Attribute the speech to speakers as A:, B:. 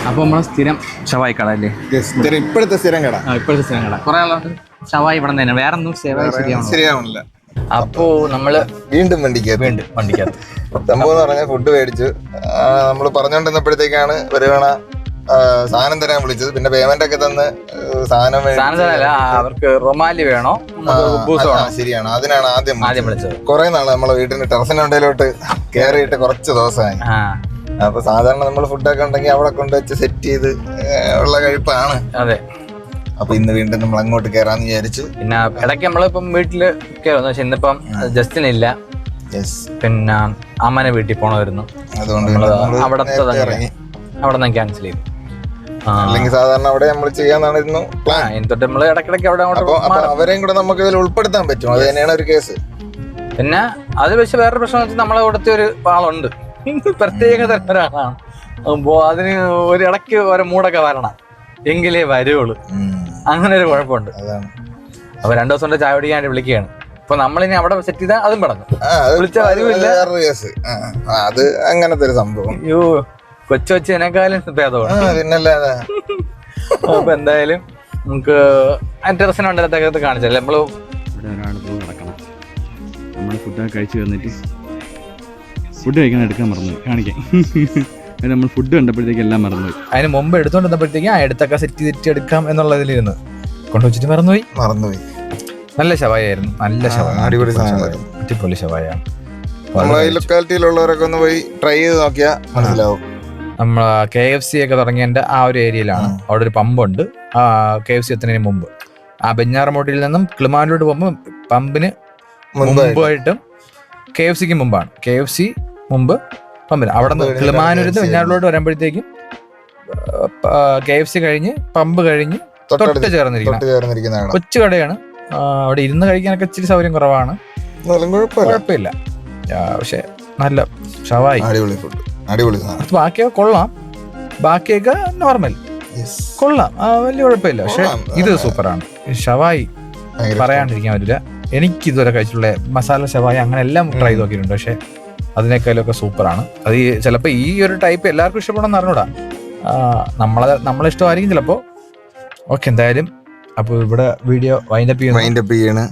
A: അപ്പൊ നമ്മളെ സ്ഥിരം ഷവായി കട അല്ലേ?
B: ഇപ്പോഴത്തെ സ്ഥിരം കട.
A: ഇപ്പോഴത്തെ സ്ഥിരം കട കുറെ ആളുണ്ട്. ഷവായി ഇവിടെ തന്നെ, വേറെ ഒന്നും
B: ശരിയാവണില്ല.
A: അപ്പോ നമ്മള്
B: വീണ്ടും വണ്ടിക്കകത്ത് സംഭവം എന്ന് പറഞ്ഞാൽ ഫുഡ് മേടിച്ചു. നമ്മള് പറഞ്ഞോണ്ടിരുന്നപ്പോഴത്തേക്കാണ് വരുവാണ സാധനം തരാൻ വിളിച്ചത്. പിന്നെ പേയ്മെന്റ് ഒക്കെ തന്ന് സാധനം
A: അവർക്ക് റൊമാലി വേണോ?
B: ശരിയാണ്, അതിനാണ് ആദ്യം
A: വിളിച്ചത്.
B: കുറെ നാള് നമ്മളെ വീട്ടിന്റെ ടെറസിനുണ്ടയിലോട്ട് കയറിയിട്ട് കുറച്ച് ദിവസമായി. അപ്പൊ സാധാരണ നമ്മൾ ഫുഡൊക്കെ ഉണ്ടെങ്കിൽ അവിടെ കൊണ്ടുവച്ച് സെറ്റ് ചെയ്ത് ഉള്ള കഴിപ്പാണ്.
A: അതെ.
B: അപ്പൊ ഇന്ന് വീണ്ടും നമ്മൾ അങ്ങോട്ട് കയറാന്ന് വിചാരിച്ചു.
A: പിന്നെ ഇടയ്ക്ക് നമ്മളിപ്പം വീട്ടില് കയറുന്നു, പക്ഷെ ഇന്നിപ്പം ജസ്റ്റിനില്ല. പിന്നെ അമ്മനെ വീട്ടിൽ പോണമായിരുന്നു, അതുകൊണ്ട് അവിടെ നിന്ന് ക്യാൻസൽ ചെയ്തു.
B: അല്ലെങ്കിൽ സാധാരണ അവിടെ നമ്മൾ ചെയ്യാന്നായിരുന്നു പ്ലാൻ.
A: തൊട്ട് നമ്മള് ഇടയ്ക്കിടയ്ക്ക് അവിടെ
B: അവരെയും കൂടെ നമുക്ക് ഇതിൽ ഉൾപ്പെടുത്താൻ പറ്റും. അത് തന്നെയാണ് ഒരു കേസ്.
A: പിന്നെ അത് വെച്ച് വേറൊരു പ്രശ്നം വെച്ചാൽ നമ്മളെ ഇവിടുത്തെ ഒരു ആളുണ്ട്, പ്രത്യേക തരം ഒരാളാണ്. അപ്പോ അതിന് ഒരു ഇടയ്ക്ക് ഒരു മൂടൊക്കെ വരണം, എങ്കിലേ വരുവുള്ളൂ. അങ്ങനെ ഒരു കുഴപ്പമുണ്ട്. അപ്പൊ 2 ദിവസം കൊണ്ട് ചായ കുടിക്കാൻ വിളിക്കുകയാണ്. അപ്പൊ നമ്മളിനി അവിടെ സെറ്റ് ചെയ്താൽ അതും പടന്നു വിളിച്ചാൽ വരുമില്ല.
B: അത് അങ്ങനത്തെ ഒരു സംഭവം.
A: അയ്യോ, കൊച്ചതിനേക്കാളും ഭേദമാണ്.
B: പിന്നല്ലാതെ.
A: അപ്പൊ എന്തായാലും നമുക്ക് ടെറസിനുണ്ടകത്ത് കാണിച്ചല്ലേ. നമ്മള് നടക്കണം. നമ്മള് ഫുഡൊക്കെ കഴിച്ചു വന്നിട്ട് ഫുഡ് കഴിക്കാൻ എടുക്കാൻ മറന്നു കാണിക്കാൻ. നമ്മൾ ഫുഡ് കണ്ടപ്പോഴത്തേക്ക് എല്ലാം മറന്നുപോയി. അതിന് മുമ്പ് എടുത്തോണ്ടിരുന്നപ്പോഴത്തേക്ക് എടുത്തൊക്കെ സെറ്റ് ചെയ്തിട്ട് എടുക്കാം എന്നുള്ളതിലിരുന്ന് കൊണ്ടുവച്ചിട്ട് മറന്നുപോയി. നല്ല ഷവായായിരുന്നു, നല്ല ഷവായ, അടിപൊളി ഷവായാണ്.
B: ലൊക്കാലിറ്റിയിലുള്ളവരൊക്കെ ഒന്ന് പോയി ട്രൈ ചെയ്ത് നോക്കിയാൽ മനസ്സിലാവും.
A: നമ്മളെ KFC ഒക്കെ തുടങ്ങിയതിന്റെ ആ ഒരു ഏരിയയിലാണ്. അവിടെ ഒരു പമ്പുണ്ട്. KFC എത്തുന്നതിന് മുമ്പ് ആ ബെഞ്ഞാറമൂട്ടിൽ നിന്നും കിളിമാനൂരോട്ട് പോകുമ്പോൾ പമ്പിന് മുമ്പായിട്ടും KFCക്ക് മുമ്പാണ്. KFC മുമ്പ് പമ്പിന്. അവിടെ നിന്ന് കിളിമാനൂരിൽ ബെഞ്ഞാറോട്ട് വരുമ്പോഴത്തേക്കും KFC കഴിഞ്ഞ് പമ്പ് കഴിഞ്ഞ് തൊട്ട് ചേർന്നിരിക്കുന്ന കൊച്ചു കടയാണ്. അവിടെ ഇരുന്ന് കഴിക്കാനൊക്കെ ഇച്ചിരി സൗകര്യം കുറവാണ്, കുഴപ്പമില്ല. പക്ഷെ നല്ല ഷവായി,
B: അടിപൊളി.
A: ബാക്കിയൊക്കെ കൊള്ളാം, ബാക്കിയൊക്കെ നോർമൽ കൊള്ളാം, വലിയ കുഴപ്പമില്ല. പക്ഷെ ഇത് സൂപ്പറാണ്. ഷവായി പറയാണ്ടിരിക്കാൻ പറ്റില്ല. എനിക്ക് ഇതുവരെ കഴിച്ചിട്ടുള്ള മസാല ഷവായി അങ്ങനെ എല്ലാം ട്രൈ നോക്കിയിട്ടുണ്ട്, പക്ഷെ അതിനേക്കാളൊക്കെ സൂപ്പറാണ്. അത് ചിലപ്പോൾ ഈ ഒരു ടൈപ്പ് എല്ലാവർക്കും ഇഷ്ടപ്പെടണമെന്ന് അറിഞ്ഞൂടാ, നമ്മളെ ഇഷ്ടമായിരിക്കും ചിലപ്പോൾ. ഓക്കെ, എന്തായാലും അപ്പോൾ ഇവിടെ വീഡിയോ വൈൻഡപ്പ് ചെയ്യണം.